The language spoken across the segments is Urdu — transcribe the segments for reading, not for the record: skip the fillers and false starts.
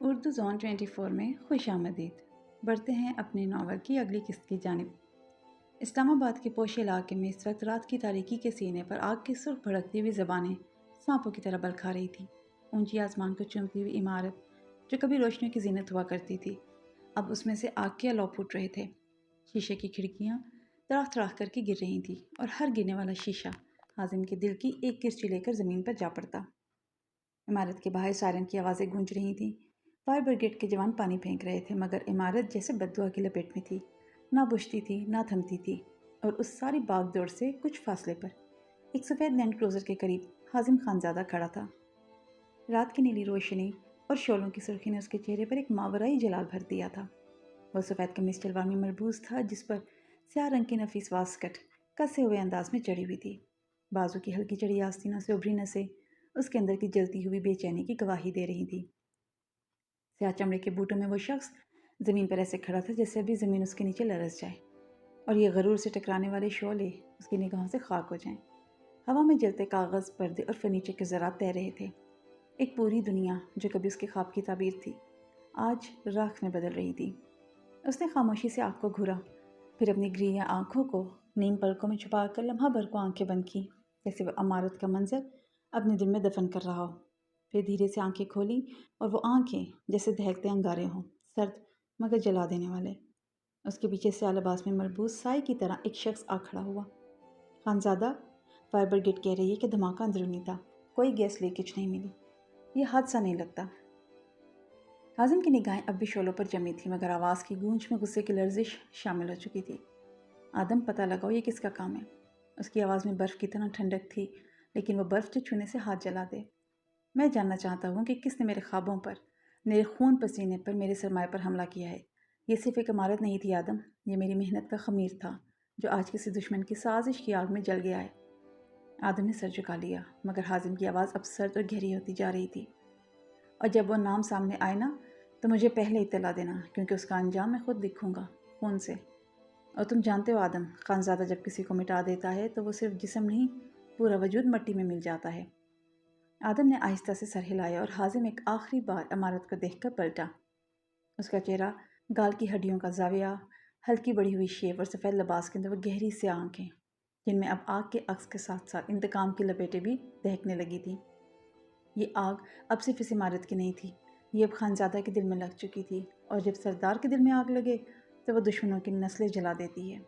اردو زون 24 میں خوش آمدید۔ بڑھتے ہیں اپنے ناول کی اگلی قسط کی جانب۔ اسلام آباد کے پوش علاقے میں اس وقت رات کی تاریکی کے سینے پر آگ کی سرخ بھڑکتی ہوئی زبانیں سانپوں کی طرح بل کھا رہی تھیں۔ اونچی آسمان کو چومتی ہوئی عمارت جو کبھی روشنیوں کی زینت ہوا کرتی تھی، اب اس میں سے آگ کے الو پھوٹ رہے تھے۔ شیشے کی کھڑکیاں تڑاخ تڑاخ کر کے گر رہی تھیں اور ہر گرنے والا شیشہ حازم کے دل کی ایک کرچی لے کر زمین پر جا پڑتا۔ عمارت کے باہر سائرن کی آوازیں گونج رہی تھیں۔ فائر بریگیڈ کے جوان پانی پھینک رہے تھے، مگر عمارت جیسے بددعا کی لپیٹ میں تھی، نہ بجھتی تھی نہ تھمتی تھی۔ اور اس ساری باغ دوڑ سے کچھ فاصلے پر ایک سفید لینڈ کروزر کے قریب حازم خانزادہ کھڑا تھا۔ رات کی نیلی روشنی اور شعلوں کی سرخی نے اس کے چہرے پر ایک ماورائی جلال بھر دیا تھا۔ وہ سفید قمیص شلوار میں مربوط تھا، جس پر سیاہ رنگ کی نفیس واسکٹ کسے ہوئے انداز میں چڑھی ہوئی تھی۔ بازو کی ہلکی چڑی آستینوں سے ابھری نسیں اس کے اندر کی جلتی ہوئی بے چینی کی گواہی دے رہی تھی۔ سیاہ چمڑے کے بوٹوں میں وہ شخص زمین پر ایسے کھڑا تھا جیسے ابھی زمین اس کے نیچے لرز جائے اور یہ غرور سے ٹکرانے والے شعلے اس کی نگاہوں سے خاک ہو جائیں۔ ہوا میں جلتے کاغذ، پردے اور فرنیچر کے ذرات تیر رہے تھے۔ ایک پوری دنیا جو کبھی اس کے خواب کی تعبیر تھی، آج راکھ میں بدل رہی تھی۔ اس نے خاموشی سے آگ کو گھورا، پھر اپنی گریہ آنکھوں کو نیم پلکوں میں چھپا کر لمحہ بھر کو آنکھیں بند کی، جیسے وہ عمارت کا منظر اپنے دل میں دفن کر رہا ہو۔ پھر دھیرے سے آنکھیں کھولی اور وہ آنکھیں جیسے دہکتے انگارے ہوں، سرد مگر جلا دینے والے۔ اس کے پیچھے سیاہ لباس میں مربوط سائے کی طرح ایک شخص آ کھڑا ہوا۔ خانزادہ، فائر بریگیڈ کہہ رہی ہے کہ دھماکہ اندرونی تھا، کوئی گیس لیکیج نہیں ملی، یہ حادثہ نہیں لگتا۔ حازم کی نگاہیں اب بھی شعلوں پر جمی تھیں، مگر آواز کی گونج میں غصے کی لرزش شامل ہو چکی تھی۔ آدم، پتہ لگاؤ یہ کس کا کام ہے۔ اس کی آواز میں برف کی طرح ٹھنڈک تھی، لیکن وہ برف جو چھونے سے ہاتھ جلا دے۔ میں جاننا چاہتا ہوں کہ کس نے میرے خوابوں پر، میرے خون پسینے پر، میرے سرمایہ پر حملہ کیا ہے۔ یہ صرف ایک عمارت نہیں تھی آدم، یہ میری محنت کا خمیر تھا جو آج کسی دشمن کی سازش کی آگ میں جل گیا ہے۔ آدم نے سر جھکا لیا، مگر حازم کی آواز اب سرد اور گہری ہوتی جا رہی تھی۔ اور جب وہ نام سامنے آئے نا تو مجھے پہلے اطلاع دینا، کیونکہ اس کا انجام میں خود لکھوں گا، خون سے۔ اور تم جانتے ہو آدم، خانزادہ جب کسی کو مٹا دیتا ہے تو وہ صرف جسم نہیں، پورا وجود مٹی میں مل جاتا ہے۔ آدم نے آہستہ سے سر ہلایا اور حازم ایک آخری بار عمارت کو دیکھ کر پلٹا۔ اس کا چہرہ، گال کی ہڈیوں کا زاویہ، ہلکی بڑھی ہوئی شیپ اور سفید لباس کے اندر وہ گہری سیاہ آنکھیں جن میں اب آگ کے عکس کے ساتھ ساتھ انتقام کی لپیٹیں بھی دہکنے لگی تھیں۔ یہ آگ اب صرف اس عمارت کی نہیں تھی، یہ اب خانزادہ کے دل میں لگ چکی تھی، اور جب سردار کے دل میں آگ لگے تو وہ دشمنوں کی نسلیں جلا دیتی ہے۔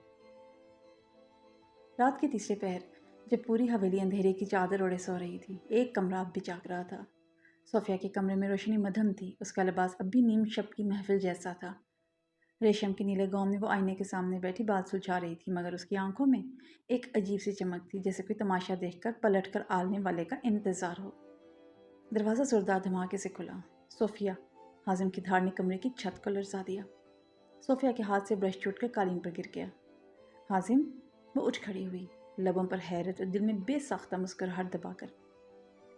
رات کے تیسرے پہر جب پوری حویلی اندھیرے کی چادر اوڑھے سو رہی تھی، ایک کمرہ اب بھی جاگ رہا تھا۔ صوفیہ کے کمرے میں روشنی مدھم تھی، اس کا لباس اب بھی نیم شب کی محفل جیسا تھا۔ ریشم کے نیلے گاؤن میں وہ آئینے کے سامنے بیٹھی بال سلجھا رہی تھی، مگر اس کی آنکھوں میں ایک عجیب سی چمک تھی، جیسے کوئی تماشا دیکھ کر پلٹ کر آلنے والے کا انتظار ہو۔ دروازہ زوردار دھماکے سے کھلا۔ صوفیہ، حازم کی دھاڑ نے کمرے کی چھت کو لرزا دیا۔ صوفیہ کے ہاتھ سے برش چھوٹ کر قالین پر گر گیا۔ حازم، وہ اٹھ کھڑی ہوئی، لبوں پر حیرت اور دل میں بے ساختہ مسکراہٹ دبا کر۔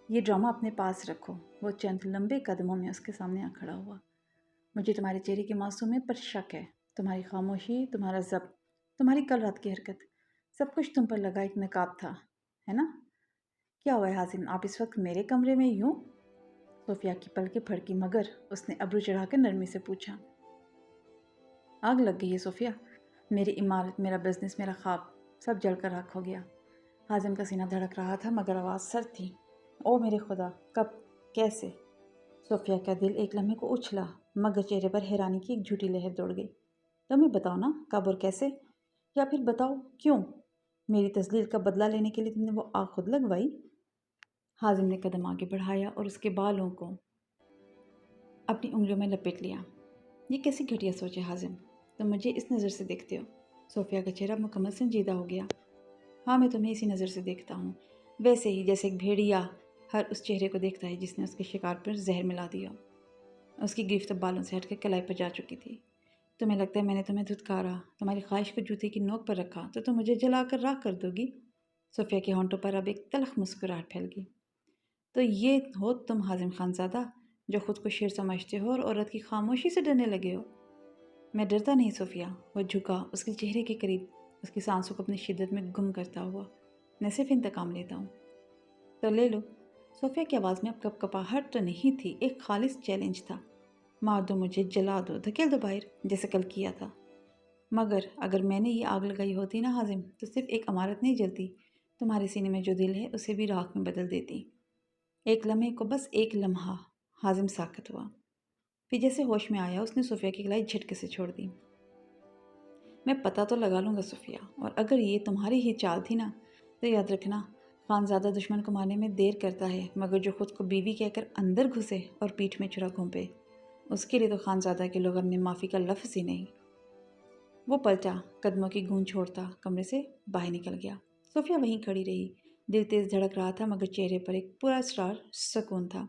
یہ ڈرامہ اپنے پاس رکھو۔ وہ چند لمبے قدموں میں اس کے سامنے آ کھڑا ہوا۔ مجھے تمہارے چہرے کی معصومیت پر شک ہے، تمہاری خاموشی، تمہارا ضبط، تمہاری کل رات کی حرکت، سب کچھ تم پر لگا ایک نقاب تھا، ہے نا؟ کیا ہوا ہے حازم، آپ اس وقت میرے کمرے میں یوں؟ صوفیہ کی پلکیں پھڑکی، مگر اس نے ابرو چڑھا کر نرمی سے پوچھا۔ آگ لگ گئی ہے صوفیہ، میری عمارت، میرا بزنس، میرا خواب، سب جل کر راکھ ہو گیا۔ حازم کا سینہ دھڑک رہا تھا، مگر آواز سرد تھی۔ او میرے خدا، کب، کیسے؟ صوفیہ کا دل ایک لمحے کو اچھلا، مگر چہرے پر حیرانی کی ایک جھوٹی لہر دوڑ گئی۔ تمہیں بتاؤ نا، کب اور کیسے؟ یا پھر بتاؤ کیوں؟ میری تذلیل کا بدلہ لینے کے لیے تم نے وہ آگ خود لگوائی؟ حازم نے قدم آگے بڑھایا اور اس کے بالوں کو اپنی انگلیوں میں لپیٹ لیا۔ یہ کیسی گھٹیا سوچ ہے حازم، تم مجھے اس نظر سے دیکھتے ہو؟ صوفیہ کا چہرہ مکمل سنجیدہ ہو گیا۔ ہاں، میں تمہیں اسی نظر سے دیکھتا ہوں، ویسے ہی جیسے ایک بھیڑیا ہر اس چہرے کو دیکھتا ہے جس نے اس کے شکار پر زہر ملا دیا۔ اس کی گرفت بالوں سے ہٹ کر کلائی پر جا چکی تھی۔ تمہیں لگتا ہے میں نے تمہیں دھتکارا، تمہاری خواہش کو جوتے کی نوک پر رکھا تو تم مجھے جلا کر راکھ کر دو گی؟ صوفیہ کے ہونٹوں پر اب ایک تلخ مسکراہٹ پھیل گئی۔ تو یہ ہو تم حازم خانزادہ، جو خود کو شیر سمجھتے ہو اور عورت کی خاموشی سے ڈرنے لگے ہو؟ میں ڈرتا نہیں صوفیہ، وہ جھکا اس کے چہرے کے قریب، اس کی سانسوں کو اپنی شدت میں گم کرتا ہوا۔ میں صرف انتقام لیتا ہوں۔ تو لے لو۔ صوفیہ کی آواز میں اب کپکپاہٹ تو نہیں تھی، ایک خالص چیلنج تھا۔ مار دو مجھے، جلا دو، دھکیل دو باہر، جیسے کل کیا تھا۔ مگر اگر میں نے یہ آگ لگائی ہوتی نا حازم، تو صرف ایک عمارت نہیں جلتی، تمہارے سینے میں جو دل ہے اسے بھی راکھ میں بدل دیتی۔ ایک لمحے کو، بس ایک لمحہ، حازم ساکت ہوا۔ پھر جیسے ہوش میں آیا اس نے صوفیہ کی کلائی جھٹکے سے چھوڑ دی۔ میں پتہ تو لگا لوں گا صوفیہ، اور اگر یہ تمہاری ہی چال تھی نا تو یاد رکھنا، خانزادہ دشمن کو مارنے میں دیر کرتا ہے، مگر جو خود کو بیوی کہہ کر اندر گھسے اور پیٹھ میں چھرا گھونپے، اس کے لیے تو خانزادہ کے لوگ میں معافی کا لفظ ہی نہیں۔ وہ پلٹا، قدموں کی گونج چھوڑتا کمرے سے باہر نکل گیا۔ صوفیہ وہیں کھڑی رہی، دل تیز دھڑک رہا تھا مگر چہرے پر ایک پورا اسرار سکون تھا۔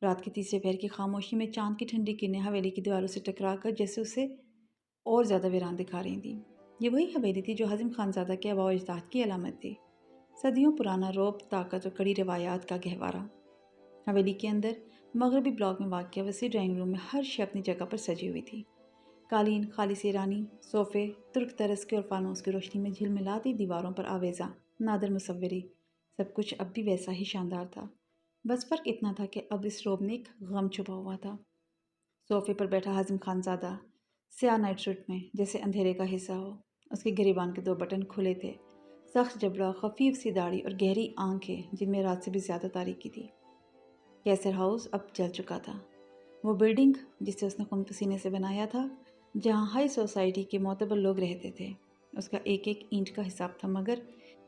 رات کے تیسرے پہر کی خاموشی میں چاند کی ٹھنڈی کرنیں حویلی کی دیواروں سے ٹکرا کر جیسے اسے اور زیادہ ویران دکھا رہی تھیں۔ یہ وہی حویلی تھی جو حازم خانزادہ کے آباء و اجداد کی علامت تھی، صدیوں پرانا رعب، طاقت اور کڑی روایات کا گہوارہ۔ حویلی کے اندر مغربی بلاک میں واقع وسیع ڈرائنگ روم میں ہر شے اپنی جگہ پر سجی ہوئی تھی۔ قالین خالص ایرانی، صوفے ترک طرز کے اور فانوس کی روشنی میں جھلملاتی دیواروں پر آویزاں نادر مصوری، سب کچھ اب بھی ویسا ہی شاندار تھا۔ بس فرق اتنا تھا کہ اب اس روب میں ایک غم چھپا ہوا تھا۔ صوفے پر بیٹھا حازم خانزادہ، سیاہ نائٹ سوٹ میں، جیسے اندھیرے کا حصہ ہو۔ اس کے گریبان کے 2 بٹن کھلے تھے، سخت جبڑا، خفیف سی داڑھی اور گہری آنکھیں جن میں رات سے بھی زیادہ تاریکی تھی۔ کیسر ہاؤس اب جل چکا تھا، وہ بلڈنگ جسے اس نے خون پسینے سے بنایا تھا، جہاں ہائی سوسائٹی کے معتبر لوگ رہتے تھے۔ اس کا ایک ایک اینٹ کا حساب تھا، مگر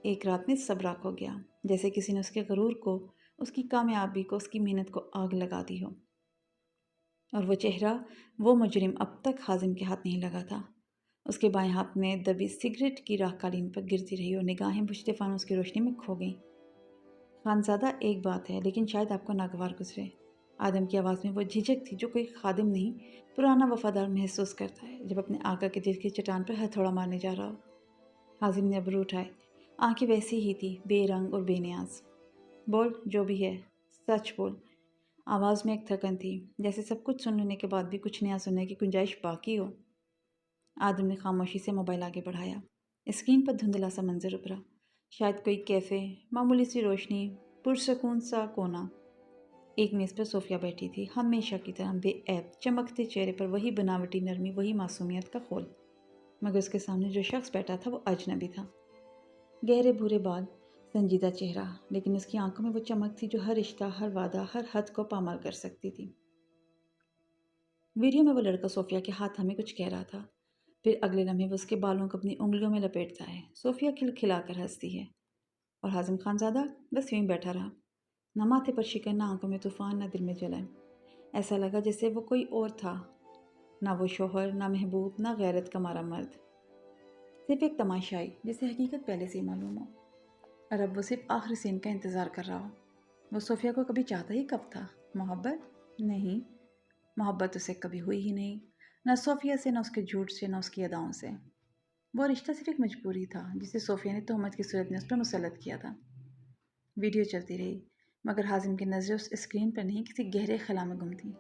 ایک رات میں سب راکھ ہو گیا، جیسے کسی نے اس کے غرور کو، اس کی کامیابی کو، اس کی محنت کو آگ لگا دی ہو۔ اور وہ چہرہ، وہ مجرم اب تک حازم کے ہاتھ نہیں لگا تھا۔ اس کے بائیں ہاتھ میں دبی سگریٹ کی راکھ قالین پر گرتی رہی اور نگاہیں بجھتے فانوس کی روشنی میں کھو گئیں۔ خانزادہ، ایک بات ہے لیکن شاید آپ کو ناگوار گزرے۔ آدم کی آواز میں وہ جھجک تھی جو کوئی خادم نہیں، پرانا وفادار محسوس کرتا ہے جب اپنے آقا کے دل کی چٹان پر ہتھوڑا مارنے جا رہا ہو۔ حازم نے ابرو اٹھائے، آنکھیں ویسی ہی تھی، بے رنگ اور بے نیاز۔ بول، جو بھی ہے سچ بول۔ آواز میں ایک تھکن تھی، جیسے سب کچھ سن لینے کے بعد بھی کچھ نیا سننے کی گنجائش باقی ہو۔ آدم نے خاموشی سے موبائل آگے بڑھایا۔ اسکرین پر دھندلا سا منظر ابھرا، شاید کوئی کیفے، معمولی سی روشنی، پرسکون سا کونا۔ ایک میز پر صوفیہ بیٹھی تھی، ہمیشہ کی طرح بے عیب، چمکتے چہرے پر وہی بناوٹی نرمی، وہی معصومیت کا خول۔ مگر اس کے سامنے جو شخص بیٹھا تھا وہ اجنبی تھا۔ گہرے بھورے بال، سنجیدہ چہرہ، لیکن اس کی آنکھوں میں وہ چمک تھی جو ہر رشتہ، ہر وعدہ، ہر حد کو پامال کر سکتی تھی۔ ویڈیو میں وہ لڑکا صوفیہ کے ہاتھ ہمیں کچھ کہہ رہا تھا، پھر اگلے لمحے وہ اس کے بالوں کو اپنی انگلیوں میں لپیٹتا ہے۔ صوفیہ کھل کھلا کر ہنستی ہے، اور حازم خانزادہ بس یوں ہی بیٹھا رہا، نہ ماتھے پر شکن، نہ آنکھوں میں طوفان، نہ دل میں جلن۔ ایسا لگا جیسے وہ کوئی اور تھا، نہ وہ شوہر، نہ محبوب، نہ غیرت کا مارا مرد، صرف ایک تماشائی جسے حقیقت پہلے سے ہی معلوم ہو، اور اب وہ صرف آخری سین کا انتظار کر رہا ہو۔ وہ صوفیہ کو کبھی چاہتا ہی کب تھا؟ محبت؟ نہیں، محبت اسے کبھی ہوئی ہی نہیں، نہ صوفیہ سے، نہ اس کے جھوٹ سے، نہ اس کی اداؤں سے۔ وہ رشتہ صرف ایک مجبوری تھا جسے صوفیہ نے تہمت کی صورت میں اس پر مسلط کیا تھا۔ ویڈیو چلتی رہی، مگر حازم کی نظریں اس اسکرین پر نہیں، کسی گہرے خلا میں گم تھیں،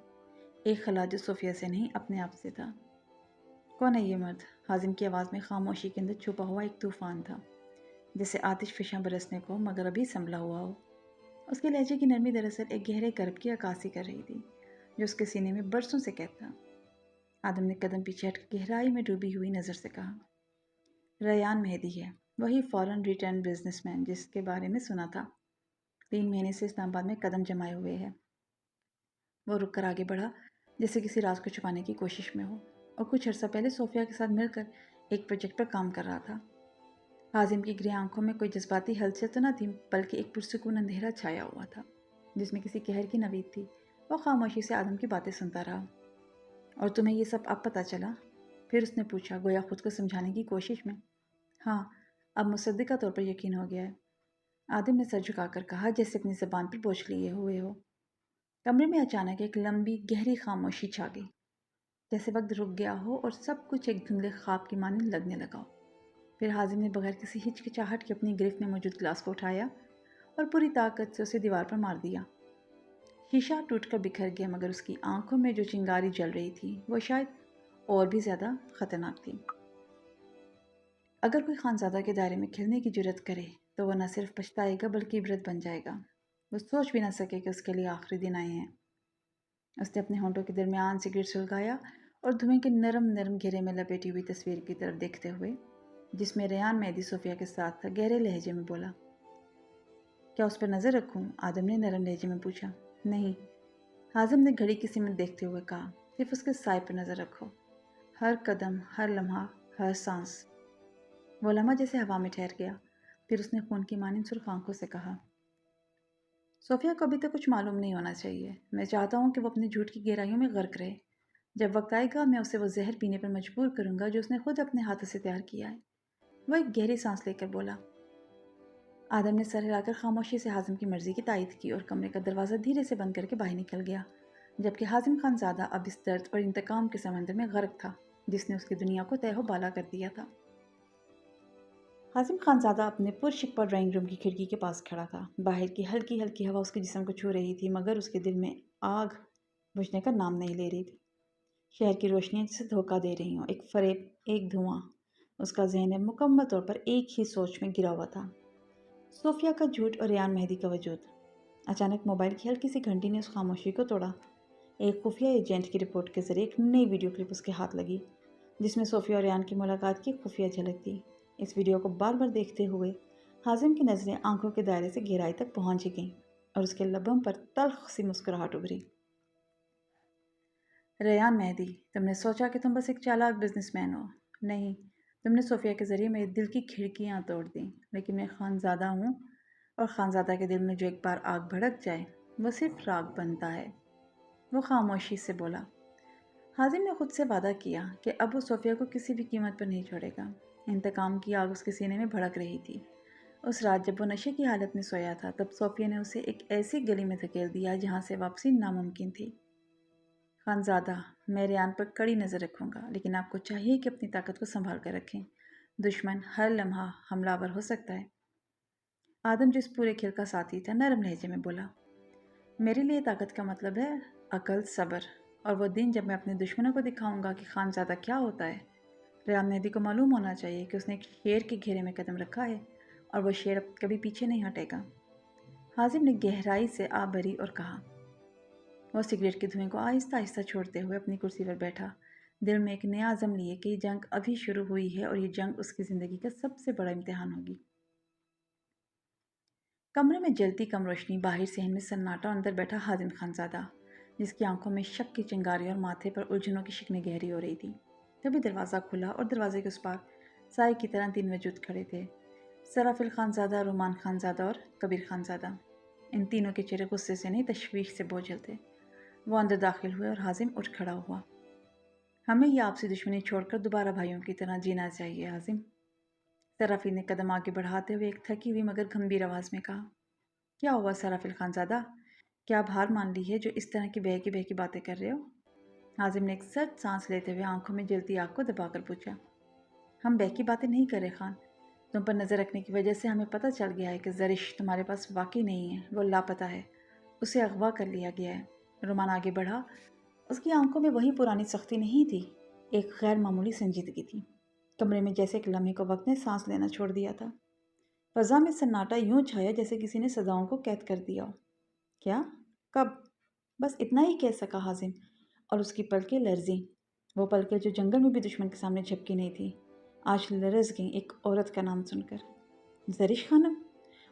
ایک خلا جو صوفیہ سے نہیں، اپنے آپ سے تھا۔ کون ہے یہ مرد؟ حازم کی آواز میں خاموشی کے اندر چھپا ہوا ایک طوفان تھا، جیسے آتش فشاں برسنے کو مگر ابھی سنبھلا ہوا ہو۔ اس کے لہجے کی نرمی دراصل ایک گہرے کرب کی عکاسی کر رہی تھی جو اس کے سینے میں برسوں سے قید تھا۔ آدم نے قدم پیچھے ہٹ کے گہرائی میں ڈوبی ہوئی نظر سے کہا، ریان مہدی ہے، وہی فورن ریٹرن بزنس مین جس کے بارے میں سنا تھا، 3 مہینے سے اسلام آباد میں قدم جمائے ہوئے ہے۔ وہ رک کر آگے بڑھا، جیسے کسی راز کو چھپانے کی کوشش میں ہو، اور کچھ عرصہ پہلے صوفیہ کے ساتھ مل کر ایک پروجیکٹ پر کام کر رہا تھا۔ حازم کی گرے آنکھوں میں کوئی جذباتی ہلچل تو نہ تھی، بلکہ ایک پرسکون اندھیرا چھایا ہوا تھا جس میں کسی قہر کی نوید تھی۔ وہ خاموشی سے آدم کی باتیں سنتا رہا۔ اور تمہیں یہ سب اب پتہ چلا؟ پھر اس نے پوچھا، گویا خود کو سمجھانے کی کوشش میں۔ ہاں، اب مصدقہ طور پر یقین ہو گیا ہے، آدم نے سر جھکا کر کہا، جیسے اپنی زبان پر بوجھ لیے ہوئے ہو۔ کمرے میں اچانک ایک لمبی گہری خاموشی چھا گئی، جیسے وقت رک گیا ہو اور سب کچھ ایک دھندلے خواب کی مانند لگنے لگا ہو۔ پھر حازم نے بغیر کسی ہچکچاہٹ کے اپنی گرفت میں موجود گلاس کو اٹھایا اور پوری طاقت سے اسے دیوار پر مار دیا۔ شیشہ ٹوٹ کر بکھر گیا، مگر اس کی آنکھوں میں جو چنگاری جل رہی تھی وہ شاید اور بھی زیادہ خطرناک تھی۔ اگر کوئی خانزادہ کے دائرے میں کھلنے کی جرت کرے تو وہ نہ صرف پچھتائے گا بلکہ عبرت بن جائے گا۔ وہ سوچ بھی نہ سکے کہ اس کے لیے آخری دن آئے ہیں۔ اس نے اپنے ہونٹوں کے درمیان سگریٹ سلگایا اور دھوئیں کے نرم نرم گھیرے میں لپیٹی ہوئی تصویر کی طرف دیکھتے ہوئے، جس میں ریان مہدی صوفیہ کے ساتھ تھا، گہرے لہجے میں بولا۔ کیا اس پر نظر رکھوں؟ آدم نے نرم لہجے میں پوچھا۔ نہیں، حازم نے گھڑی کی سمت دیکھتے ہوئے کہا، صرف اس کے سائے پر نظر رکھو، ہر قدم، ہر لمحہ، ہر سانس۔ وہ لمحہ جیسے ہوا میں ٹھہر گیا، پھر اس نے خون کی مانند سرخ آنکھوں سے کہا، صوفیہ کو ابھی تک کچھ معلوم نہیں ہونا چاہیے۔ میں چاہتا ہوں کہ وہ اپنے جھوٹ کی گہرائیوں میں غرق رہے۔ جب وقت آئے گا میں اسے وہ زہر پینے پر مجبور کروں گا جو اس نے خود اپنے ہاتھوں سے تیار کیا ہے۔ وہ ایک گہری سانس لے کر بولا۔ آدم نے سر ہلا کر خاموشی سے حازم کی مرضی کی تائید کی اور کمرے کا دروازہ دھیرے سے بند کر کے باہر نکل گیا، جبکہ حازم خان زادہ اب اس درد اور انتقام کے سمندر میں غرق تھا جس نے اس کی دنیا کو تہہ و بالا کر دیا تھا۔ حازم خان زادہ اپنے پرشکوہ ڈرائنگ روم کی کھڑکی کے پاس کھڑا تھا۔ باہر کی ہلکی ہلکی ہوا اس کے جسم کو چھو رہی تھی، مگر اس کے دل میں آگ بجھنے کا نام نہیں لے رہی تھی۔ شہر کی روشنیاں جسے دھوکہ دے رہی ہوں، ایک فریب، ایک دھواں۔ اس کا ذہن اب مکمل طور پر ایک ہی سوچ میں گرا ہوا تھا، صوفیہ کا جھوٹ اور ریان مہدی کا وجود۔ اچانک موبائل کی ہلکی سی گھنٹی نے اس خاموشی کو توڑا۔ ایک خفیہ ایجنٹ کی رپورٹ کے ذریعے ایک نئی ویڈیو کلپ اس کے ہاتھ لگی، جس میں صوفیہ اور ریان کی ملاقات کی خفیہ جھلک تھی۔ اس ویڈیو کو بار بار دیکھتے ہوئے حازم کی نظریں آنکھوں کے دائرے سے گہرائی تک پہنچ گئیں اور اس کے لبوں پر تلخ سی مسکراہٹ ابھری۔ ریان مہدی، تم نے سوچا کہ تم بس ایک چالاک بزنس مین ہو۔ نہیں، تم نے صوفیہ کے ذریعے میرے دل کی کھڑکیاں توڑ دیں، لیکن میں خانزادہ ہوں، اور خانزادہ کے دل میں جو ایک بار آگ بھڑک جائے وہ صرف راکھ بنتا ہے۔ وہ خاموشی سے بولا۔ حازم نے خود سے وعدہ کیا کہ اب وہ صوفیہ کو کسی بھی قیمت پر نہیں چھوڑے گا۔ انتقام کی آگ اس کے سینے میں بھڑک رہی تھی۔ اس رات جب وہ نشے کی حالت میں سویا تھا، تب صوفیہ نے اسے ایک ایسی گلی میں دھکیل دیا جہاں سے واپسی ناممکن تھی۔ خانزادہ، میں ریان پر کڑی نظر رکھوں گا، لیکن آپ کو چاہیے کہ اپنی طاقت کو سنبھال کر رکھیں۔ دشمن ہر لمحہ حملہ آور ہو سکتا ہے۔ آدم جس پورے کھیل کا ساتھی تھا نرم لہجے میں بولا۔ میرے لیے طاقت کا مطلب ہے عقل، صبر، اور وہ دن جب میں اپنے دشمنوں کو دکھاؤں گا کہ خانزادہ کیا ہوتا ہے۔ ریان مہدی کو معلوم ہونا چاہیے کہ اس نے ایک شیر کے گھیرے میں قدم رکھا ہے، اور وہ شیر اب کبھی پیچھے نہیں ہٹے گا۔ حازم نے گہرائی سے آہ بھری اور کہا۔ وہ سگریٹ کے دھوئیں کو آہستہ آہستہ چھوڑتے ہوئے اپنی کرسی پر بیٹھا، دل میں ایک نیا عزم لیے کہ یہ جنگ ابھی شروع ہوئی ہے اور یہ جنگ اس کی زندگی کا سب سے بڑا امتحان ہوگی۔ کمرے میں جلتی کم روشنی، باہر صحن میں سناٹا، اندر بیٹھا حازم خانزادہ، جس کی آنکھوں میں شک کی چنگاری اور ماتھے پر الجھنوں کی شکنیں گہری ہو رہی تھی۔ تبھی دروازہ کھلا اور دروازے کے اس پار سائے کی طرح 3 وجود کھڑے تھے، سرافل خانزادہ، رومان خانزادہ اور کبیر خانزادہ۔ ان تینوں کے چہرے غصے سے نہیں، تشویش سے بوجھل تھے۔ وہ اندر داخل ہوئے اور حازم اٹھ کھڑا ہوا۔ ہمیں یہ آپسی دشمنی چھوڑ کر دوبارہ بھائیوں کی طرح جینا چاہیے حازم۔ سرافیل نے قدم آگے بڑھاتے ہوئے ایک تھکی ہوئی مگر گھمبیر آواز میں کہا۔ کیا ہوا سرافیل خانزادہ؟ کیا آپ ہار مان لی ہے جو اس طرح کی بہکی باتیں کر رہے ہو؟ حازم نے ایک سخت سانس لیتے ہوئے آنکھوں میں جلتی آگ کو دبا کر پوچھا۔ ہم بہکی باتیں نہیں کر رہے خان، تم پر نظر رکھنے کی وجہ سے ہمیں پتہ چل گیا ہے کہ زرش تمہارے پاس واقعی نہیں ہے، وہ لاپتہ ہے، اسے اغوا کر لیا گیا ہے۔ رومان آگے بڑھا، اس کی آنکھوں میں وہی پرانی سختی نہیں تھی، ایک غیر معمولی سنجیدگی تھی۔ کمرے میں جیسے ایک لمحے کو وقت نے سانس لینا چھوڑ دیا تھا۔ فضا میں سناٹا یوں چھایا جیسے کسی نے صداؤں کو قید کر دیا ہو۔ کیا؟ کب؟ بس اتنا ہی کہہ سکا حازم، اور اس کی پلکیں لرزیں، وہ پلکیں جو جنگل میں بھی دشمن کے سامنے جھپکی نہیں تھی، آج لرز گئیں ایک عورت کا نام سن کر۔ زرش خانم؟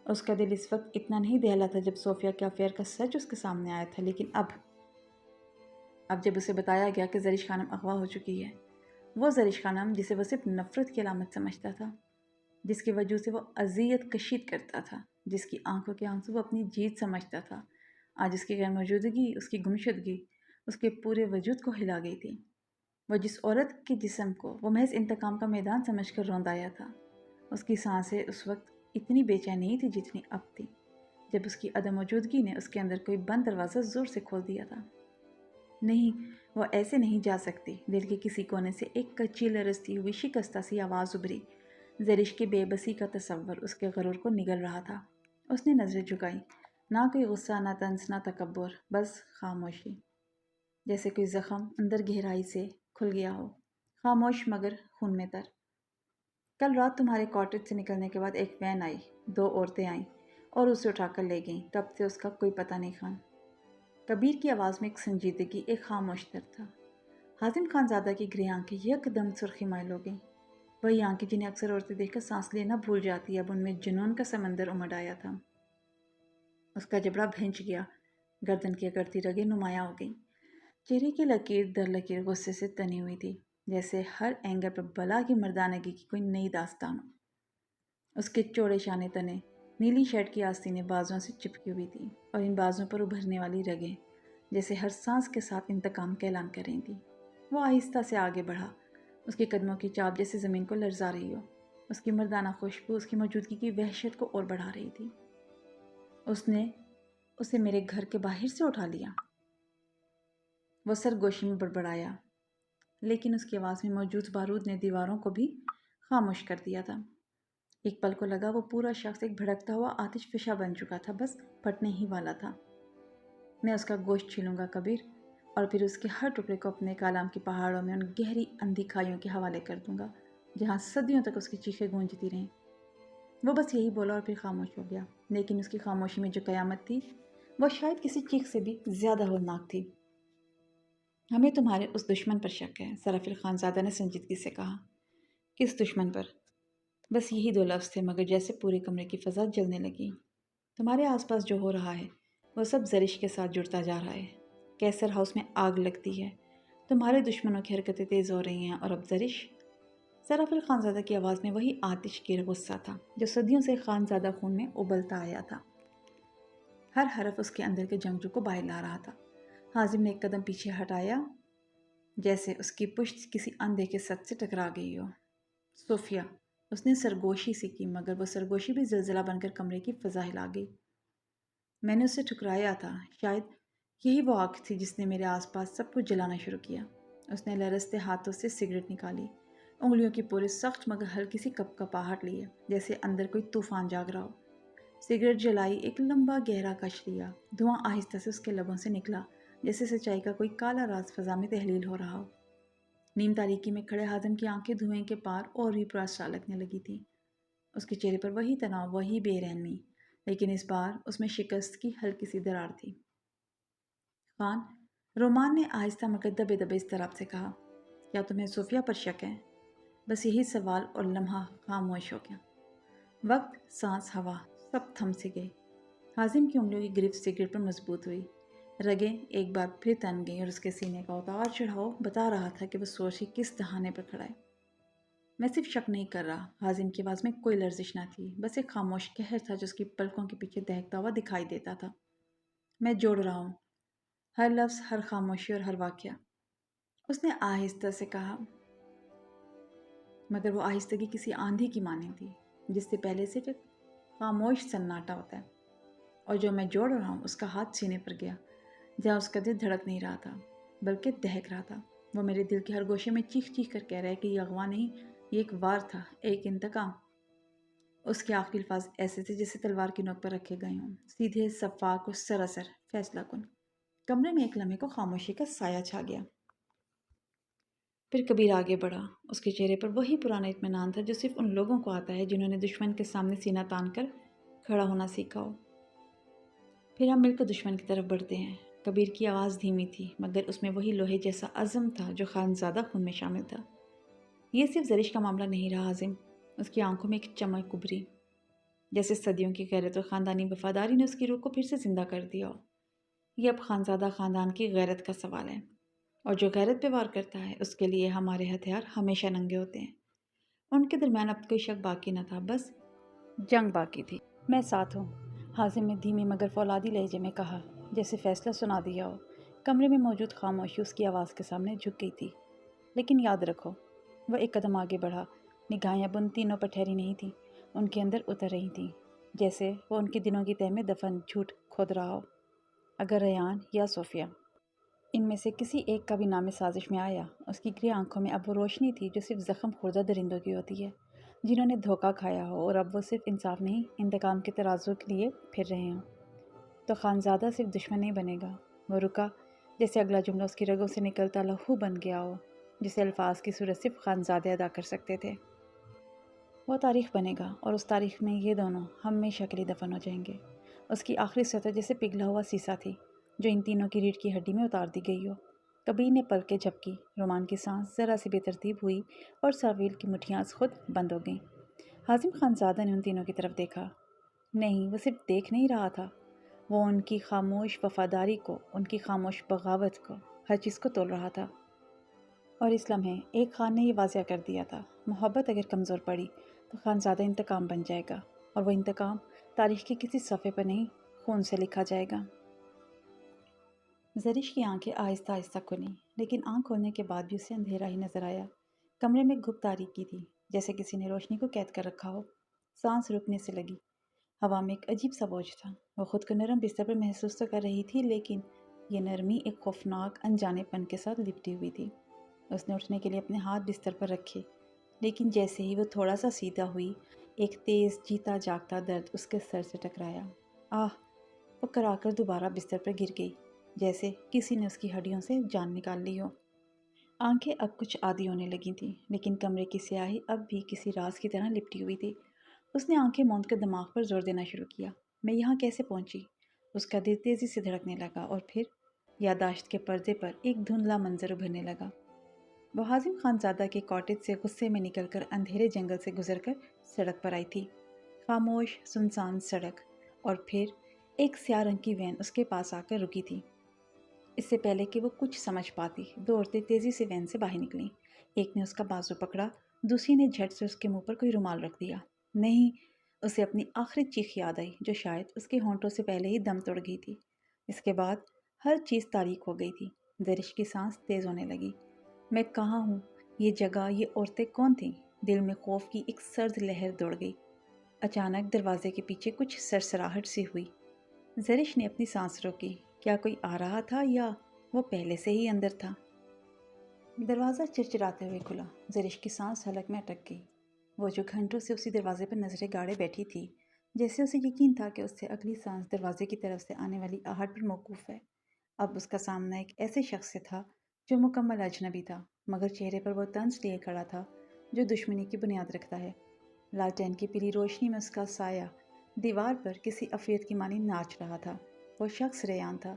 اس کا دل اس وقت اتنا نہیں دہلا تھا جب صوفیہ کے افیئر کا سچ اس کے سامنے آیا تھا، لیکن اب جب اسے بتایا گیا کہ زرش خانم اغوا ہو چکی ہے، وہ زرش خانم جسے وہ صرف نفرت کی علامت سمجھتا تھا، جس کی وجہ سے وہ اذیت کشید کرتا تھا، جس کی آنکھوں کے آنسو وہ اپنی جیت سمجھتا تھا، آج اس کی غیر موجودگی، اس کی گمشدگی، اس کے پورے وجود کو ہلا گئی تھی۔ وہ جس عورت کے جسم کو وہ محض انتقام کا میدان سمجھ کر روند آیا تھا، اس کی سانسیں اس وقت اتنی بے چین نہیں تھی جتنی اب تھی، جب اس کی عدم موجودگی نے اس کے اندر کوئی بند دروازہ زور سے کھول دیا تھا۔ نہیں، وہ ایسے نہیں جا سکتی۔ دل کے کسی کونے سے ایک کچی لرزتی ہوئی شکستہ سی آواز ابھری۔ زرش کی بے بسی کا تصور اس کے غرور کو نگل رہا تھا۔ اس نے نظریں جھکائیں، نہ کوئی غصہ، نہ طنز، نہ تکبر، بس خاموشی، جیسے کوئی زخم اندر گہرائی سے کھل گیا ہو، خاموش مگر خون میں تر۔ کل رات تمہارے کاٹیج سے نکلنے کے بعد ایک وین آئی، 2 عورتیں آئیں اور اسے اٹھا کر لے گئیں، تب سے اس کا کوئی پتہ نہیں خان۔ کبیر کی آواز میں ایک سنجیدگی، ایک خاموش در تھا۔ حازم خان زادہ کی گرے آنکھیں یکدم سرخی مائل ہو گئیں۔ وہی آنکھیں جنہیں اکثر عورتیں دیکھ کر سانس لینا بھول جاتی، اب ان میں جنون کا سمندر امڈ آیا تھا۔ اس کا جبڑا بھینچ گیا، گردن کی اکڑتی رگیں نمایاں ہو گئیں، چہرے کی لکیر در لکیر غصے سے تنی ہوئی تھی، جیسے ہر اینگل پر بلا کی مردانگی کی کوئی نئی داستان ہو۔ اس کے چوڑے شانے تنے، نیلی شرٹ کی آستینیں بازوؤں سے چپکی ہوئی تھیں، اور ان بازوؤں پر ابھرنے والی رگیں جیسے ہر سانس کے ساتھ انتقام کا اعلان کر رہی تھیں۔ وہ آہستہ سے آگے بڑھا، اس کے قدموں کی چاپ جیسے زمین کو لرزا رہی ہو۔ اس کی مردانہ خوشبو اس کی موجودگی کی وحشت کو اور بڑھا رہی تھی۔ اس نے اسے میرے گھر کے باہر سے اٹھا لیا، وہ سرگوشی میں بڑبڑایا، لیکن اس کی آواز میں موجود بارود نے دیواروں کو بھی خاموش کر دیا تھا۔ ایک پل کو لگا وہ پورا شخص ایک بھڑکتا ہوا آتش فشاں بن چکا تھا، بس پھٹنے ہی والا تھا۔ میں اس کا گوشت چھیلوں گا کبیر، اور پھر اس کے ہر ٹکڑے کو اپنے کالام کی پہاڑوں میں ان گہری اندھی کھائیوں کے حوالے کر دوں گا جہاں صدیوں تک اس کی چیخیں گونجتی رہیں۔ وہ بس یہی بولا اور پھر خاموش ہو گیا، لیکن اس کی خاموشی میں جو قیامت تھی وہ شاید کسی چیخ سے بھی زیادہ ہولناک تھی۔ ہمیں تمہارے اس دشمن پر شک ہے، سرافیل خان زادہ نے سنجیدگی سے کہا۔ کس دشمن پر؟ بس یہی دو لفظ تھے، مگر جیسے پورے کمرے کی فضا جلنے لگی۔ تمہارے آس پاس جو ہو رہا ہے وہ سب زرش کے ساتھ جڑتا جا رہا ہے۔ کیسر ہاؤس میں آگ لگتی ہے، تمہارے دشمنوں کی حرکتیں تیز ہو رہی ہیں، اور اب زرش۔ سرافیل خان زادہ کی آواز میں وہی آتش گیر غصہ تھا جو صدیوں سے خان زادہ خون میں ابلتا آیا تھا۔ ہر حرف اس کے اندر کے جنگجو کو باہر لا رہا تھا۔ حازم نے ایک قدم پیچھے ہٹایا، جیسے اس کی پشت کسی اندیکھے سچ سے ٹکرا گئی ہو۔ صوفیہ، اس نے سرگوشی سی کی، مگر وہ سرگوشی بھی زلزلہ بن کر کمرے کی فضا ہلا گئی۔ میں نے اسے ٹھکرایا تھا، شاید یہی وہ آگ تھی جس نے میرے آس پاس سب کچھ جلانا شروع کیا۔ اس نے لرزتے ہاتھوں سے سگریٹ نکالی، انگلیوں کی پوری سخت مگر ہلکی سی کپکپاہٹ لیے، جیسے اندر کوئی طوفان جاگ رہا ہو۔ سگریٹ جلائی، ایک لمبا گہرا کش لیا، دھواں آہستہ سے اس کے لبوں سے نکلا، جیسے سچائی کا کوئی کالا راز فضا میں تحلیل ہو رہا ہو۔ نیم تاریکی میں کھڑے حازم کی آنکھیں دھوئیں کے پار اور بھی پراسرار لگنے لگی تھیں۔ اس کے چہرے پر وہی تناؤ، وہی بے رحمی، لیکن اس بار اس میں شکست کی ہلکی سی درار تھی۔ خان، رومان نے آہستہ مگر دبے دبے اضطراب سے کہا، کیا تمہیں صوفیہ پر شک ہے؟ بس یہی سوال، اور لمحہ خاموش ہو گیا۔ وقت، سانس، ہوا سب تھم سے گئے۔ حازم کی انگلیوں کی گرفت سگریٹ پر مضبوط ہوئی، رگیں ایک بار پھر تن گئیں، اور اس کے سینے کا اتار چڑھاؤ بتا رہا تھا کہ وہ سوچ کے کس دہانے پر کھڑا ہے۔ میں صرف شک نہیں کر رہا۔ حازم کی آواز میں کوئی لرزش نہ تھی، بس ایک خاموش قہر تھا جو اس کی پلکوں کے پیچھے دہکتا ہوا دکھائی دیتا تھا۔ میں جوڑ رہا ہوں، ہر لفظ، ہر خاموشی اور ہر واقعہ، اس نے آہستہ سے کہا، مگر وہ آہستگی کسی آندھی کی مانند تھی جس سے پہلے صرف ایک خاموش سناٹا ہوتا ہے۔ اور جو میں جوڑ رہا ہوں، اس کا ہاتھ سینے پر گیا، جہاں اس کا دل دھڑک نہیں رہا تھا بلکہ دہک رہا تھا۔ وہ میرے دل کے ہر گوشے میں چیخ چیخ کر کہہ رہا ہے کہ یہ اغوا نہیں، یہ ایک وار تھا، ایک انتقام۔ اس کے آخری الفاظ ایسے تھے جیسے تلوار کی نوک پر رکھے گئے ہوں، سیدھے، شفاف اور سراسر فیصلہ کن۔ کمرے میں ایک لمحے کو خاموشی کا سایہ چھا گیا۔ پھر کبیر آگے بڑھا، اس کے چہرے پر وہی پرانا اطمینان تھا جو صرف ان لوگوں کو آتا ہے جنہوں نے دشمن کے سامنے سینہ تان کر کھڑا ہونا سیکھا ہو۔ پھر ہم مل کر دشمن کی طرف بڑھتے ہیں۔ کبیر کی آواز دھیمی تھی، مگر اس میں وہی لوہے جیسا عزم تھا جو خانزادہ خون میں شامل تھا۔ یہ صرف زرش کا معاملہ نہیں رہا حازم، اس کی آنکھوں میں ایک چمک ابھری، جیسے صدیوں کی غیرت اور خاندانی وفاداری نے اس کی روح کو پھر سے زندہ کر دیا ہو۔ یہ اب خانزادہ خاندان کی غیرت کا سوال ہے، اور جو غیرت پہ وار کرتا ہے اس کے لیے ہمارے ہتھیار ہمیشہ ننگے ہوتے ہیں۔ ان کے درمیان اب کوئی شک باقی نہ تھا، بس جنگ باقی تھی۔ میں ساتھ ہوں، حازم نے دھیمے مگر فولادی لہجے میں کہا، جیسے فیصلہ سنا دیا ہو۔ کمرے میں موجود خاموشی اس کی آواز کے سامنے جھک گئی تھی۔ لیکن یاد رکھو، وہ ایک قدم آگے بڑھا، نگاہیں اب ان تینوں پر ٹھہری نہیں تھیں، ان کے اندر اتر رہی تھیں، جیسے وہ ان کے دنوں کی تہ میں دفن جھوٹ کھود رہا ہو۔ اگر ریان یا صوفیہ ان میں سے کسی ایک کا بھی نام سازش میں آیا، اس کی گرے آنکھوں میں اب وہ روشنی تھی جو صرف زخم خوردہ درندوں کی ہوتی ہے، جنہوں نے دھوکہ کھایا ہو اور اب وہ صرف انصاف نہیں، انتقام کے ترازو کے لیے پھر رہے ہوں۔ تو خانزادہ صرف دشمن نہیں بنے گا، وہ رکا، جیسے اگلا جملہ اس کی رگوں سے نکلتا لہو بن گیا ہو، جسے الفاظ کی صورت صرف خانزادے ادا کر سکتے تھے۔ وہ تاریخ بنے گا، اور اس تاریخ میں یہ دونوں ہمیشہ کے لیے دفن ہو جائیں گے۔ اس کی آخری سطر جیسے پگھلا ہوا سیسا تھی، جو ان تینوں کی ریڑھ کی ہڈی میں اتار دی گئی ہو۔ کبیر نے پلکیں جھپکی، رومان کی سانس ذرا سی بے ترتیب ہوئی اور ساویل کی مٹھیاں خود بند ہو گئیں۔ حازم خانزادہ نے ان تینوں کی طرف دیکھا۔ نہیں، وہ صرف دیکھ نہیں رہا تھا، وہ ان کی خاموش وفاداری کو، ان کی خاموش بغاوت کو، ہر چیز کو تول رہا تھا۔ اور اس لمحے ایک خان نے یہ واضح کر دیا تھا، محبت اگر کمزور پڑی تو خانزادہ انتقام بن جائے گا، اور وہ انتقام تاریخ کے کسی صفحے پر نہیں، خون سے لکھا جائے گا۔ زرش کی آنکھیں آہستہ آہستہ کھلیں، لیکن آنکھ کھولنے کے بعد بھی اسے اندھیرا ہی نظر آیا۔ کمرے میں گھپ تاریکی تھی، جیسے کسی نے روشنی کو قید کر رکھا ہو۔ سانس رکنے سے لگی، ہوا میں ایک عجیب سا بوجھ تھا۔ وہ خود کو نرم بستر پر محسوس تو کر رہی تھی، لیکن یہ نرمی ایک خوفناک انجانے پن کے ساتھ لپٹی ہوئی تھی۔ اس نے اٹھنے کے لیے اپنے ہاتھ بستر پر رکھے، لیکن جیسے ہی وہ تھوڑا سا سیدھا ہوئی، ایک تیز جیتا جاگتا درد اس کے سر سے ٹکرایا۔ آہ! وہ کرا کر دوبارہ بستر پر گر گئی، جیسے کسی نے اس کی ہڈیوں سے جان نکال لی ہو۔ آنکھیں اب کچھ عادی ہونے لگی تھیں، لیکن کمرے کی سیاہی اب بھی کسی راز کی طرح لپٹی ہوئی تھی۔ اس نے آنکھیں موند کر دماغ پر زور دینا شروع کیا۔ میں یہاں کیسے پہنچی؟ اس کا دل تیزی سے دھڑکنے لگا، اور پھر یادداشت کے پردے پر ایک دھندلا منظر ابھرنے لگا۔ وہ حازم خانزادہ کے کاٹیج سے غصے میں نکل کر اندھیرے جنگل سے گزر کر سڑک پر آئی تھی۔ خاموش سنسان سڑک، اور پھر ایک سیاہ رنگ کی وین اس کے پاس آ کر رکی تھی۔ اس سے پہلے کہ وہ کچھ سمجھ پاتی، دو عورتیں تیزی سے وین سے باہر نکلیں۔ ایک نے اس کا بازو پکڑا، دوسری نے جھٹ سے اس کے منہ پر کوئی رومال رکھ دیا۔ نہیں! اسے اپنی آخری چیخ یاد آئی، جو شاید اس کے ہونٹوں سے پہلے ہی دم توڑ گئی تھی۔ اس کے بعد ہر چیز تاریک ہو گئی تھی۔ زرش کی سانس تیز ہونے لگی۔ میں کہاں ہوں؟ یہ جگہ، یہ عورتیں کون تھیں؟ دل میں خوف کی ایک سرد لہر دوڑ گئی۔ اچانک دروازے کے پیچھے کچھ سرسراہٹ سی ہوئی۔ زرش نے اپنی سانس روکی۔ کیا کوئی آ رہا تھا، یا وہ پہلے سے ہی اندر تھا؟ دروازہ چرچراتے ہوئے کھلا۔ زرش کی سانس حلق میں اٹک گئی۔ وہ جو گھنٹوں سے اسی دروازے پر نظریں گاڑے بیٹھی تھی، جیسے اسے یقین تھا کہ اس سے اگلی سانس دروازے کی طرف سے آنے والی آہٹ پر موقوف ہے۔ اب اس کا سامنا ایک ایسے شخص سے تھا جو مکمل اجنبی تھا، مگر چہرے پر وہ طنز لیے کھڑا تھا جو دشمنی کی بنیاد رکھتا ہے۔ لالٹین کی پیلی روشنی میں اس کا سایہ دیوار پر کسی عفریت کی مانند ناچ رہا تھا۔ وہ شخص ریان تھا،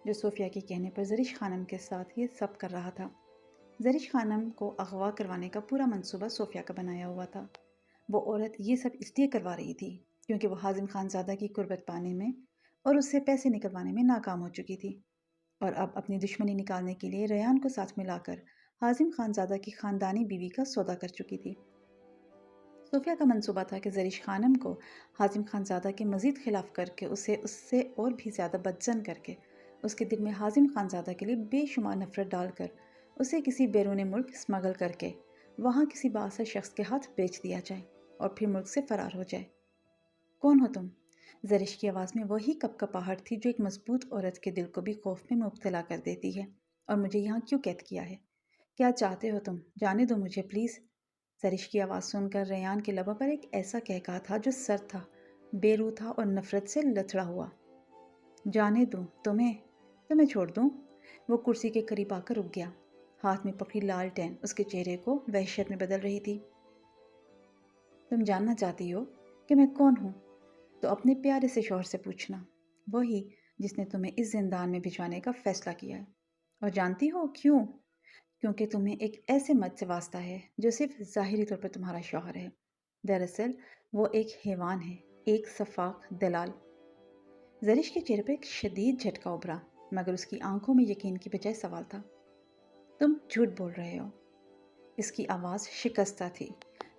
جو صوفیہ کے کہنے پر زرش خانم کے ساتھ یہ سب کر رہا تھا۔ زرش خانم کو اغوا کروانے کا پورا منصوبہ صوفیہ کا بنایا ہوا تھا۔ وہ عورت یہ سب اس لیے کروا رہی تھی کیونکہ وہ حازم خانزادہ کی قربت پانے میں اور اس سے پیسے نکلوانے میں ناکام ہو چکی تھی، اور اب اپنی دشمنی نکالنے کے لیے ریان کو ساتھ ملا کر حازم خانزادہ کی خاندانی بیوی کا سودا کر چکی تھی۔ صوفیہ کا منصوبہ تھا کہ زرش خانم کو حازم خانزادہ کے مزید خلاف کر کے اسے اس سے اور بھی زیادہ بدظن کر کے اس کے دل میں حازم خانزادہ کے لیے بے شمار نفرت ڈال کر اسے کسی بیرون ملک اسمگل کر کے وہاں کسی بااثر شخص کے ہاتھ بیچ دیا جائے اور پھر ملک سے فرار ہو جائے۔ کون ہو تم؟ زرش کی آواز میں وہی کپکپاہٹ تھی جو ایک مضبوط عورت کے دل کو بھی خوف میں مبتلا کر دیتی ہے۔ اور مجھے یہاں کیوں قید کیا ہے؟ کیا چاہتے ہو تم؟ جانے دو مجھے پلیز۔ زرش کی آواز سن کر ریان کے لبوں پر ایک ایسا کہکہا تھا جو سرد تھا، بے روح تھا اور نفرت سے لتھڑا ہوا۔ جانے دوں تمہیں چھوڑ دوں؟ وہ کرسی کے قریب آ کر رک گیا، ہاتھ میں پکڑی لالٹین اس کے چہرے کو وحشت میں بدل رہی تھی۔ تم جاننا چاہتی ہو کہ میں کون ہوں؟ تو اپنے پیارے سے شوہر سے پوچھنا، وہی جس نے تمہیں اس زندان میں بھجوانے کا فیصلہ کیا ہے۔ اور جانتی ہو کیوں؟ کیونکہ تمہیں ایک ایسے مرد سے واسطہ ہے جو صرف ظاہری طور پر تمہارا شوہر ہے، دراصل وہ ایک حیوان ہے، ایک سفاک دلال۔ زرش کے چہرے پر ایک شدید جھٹکا ابھرا، مگر اس کی آنکھوں میں یقین کی بجائے سوال تھا۔ تم جھوٹ بول رہے ہو۔ اس کی آواز شکستہ تھی،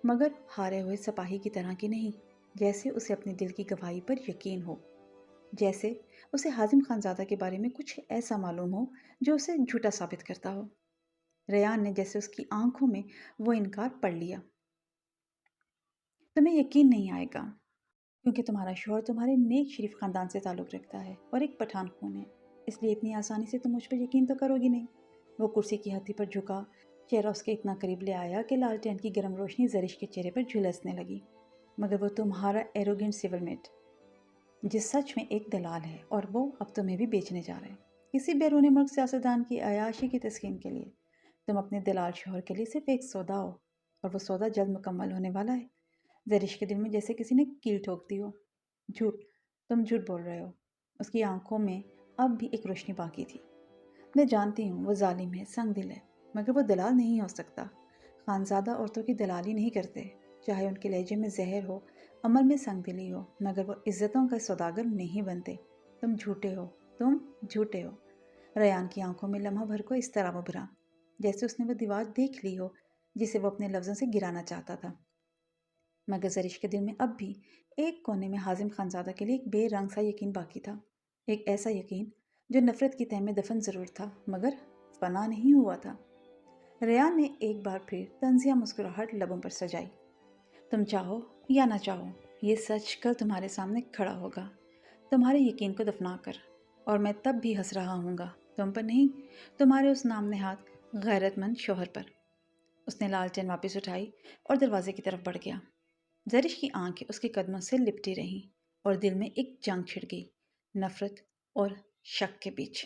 مگر ہارے ہوئے سپاہی کی طرح کی نہیں، جیسے اسے اپنے دل کی گواہی پر یقین ہو، جیسے اسے حازم خانزادہ کے بارے میں کچھ ایسا معلوم ہو جو اسے جھوٹا ثابت کرتا ہو۔ ریان نے جیسے اس کی آنکھوں میں وہ انکار پڑھ لیا۔ تمہیں یقین نہیں آئے گا، کیونکہ تمہارا شوہر تمہارے نیک شریف خاندان سے تعلق رکھتا ہے اور ایک پٹھان خون ہے، اس لیے اتنی آسانی سے تم مجھ پر یقین تو کرو گی نہیں۔ وہ کرسی کی ہتھی پر جھکا، چہرہ اس کے اتنا قریب لے آیا کہ لالٹین کی گرم روشنی زرش کے چہرے پر جھلسنے لگی۔ مگر وہ تمہارا ایروگنٹ سول میٹ، جس سچ میں ایک دلال ہے، اور وہ اب تمہیں بھی بیچنے جا رہے ہیں کسی بیرون ملک سیاستدان کی عیاشی کی تسکین کے لیے۔ تم اپنے دلال شوہر کے لیے صرف ایک سودا ہو، اور وہ سودا جلد مکمل ہونے والا ہے۔ زرش کے دل میں جیسے کسی نے کیل ٹھوک دی ہو۔ جھوٹ، تم جھوٹ بول رہے ہو۔ اس کی آنکھوں میں اب بھی ایک روشنی باقی تھی۔ میں جانتی ہوں وہ ظالم ہے، سنگ دل ہے، مگر وہ دلال نہیں ہو سکتا۔ خانزادہ عورتوں کی دلالی نہیں کرتے، چاہے ان کے لہجے میں زہر ہو، عمل میں سنگ دلی ہو، مگر وہ عزتوں کا سوداگر نہیں بنتے۔ تم جھوٹے ہو، تم جھوٹے ہو۔ ریان کی آنکھوں میں لمحہ بھر کو اس طرح ابھرا جیسے اس نے وہ دیوار دیکھ لی ہو جسے وہ اپنے لفظوں سے گرانا چاہتا تھا۔ مگر زرش کے دل میں اب بھی ایک کونے میں حازم خانزادہ کے لیے ایک بے رنگ سا یقین باقی تھا، ایک ایسا یقین جو نفرت کی تہ میں دفن ضرور تھا مگر فنا نہیں ہوا تھا۔ ریان نے ایک بار پھر طنزیہ مسکراہٹ لبوں پر سجائی۔ تم چاہو یا نہ چاہو، یہ سچ کل تمہارے سامنے کھڑا ہوگا، تمہارے یقین کو دفنا کر، اور میں تب بھی ہنس رہا ہوں گا، تم پر نہیں، تمہارے اس نام نہاد غیرت مند شوہر پر۔ اس نے لالٹین واپس اٹھائی اور دروازے کی طرف بڑھ گیا۔ زرش کی آنکھیں اس کے قدموں سے لپٹی رہیں اور دل میں ایک جنگ چھڑ گئی، نفرت اور شک کے بیچ۔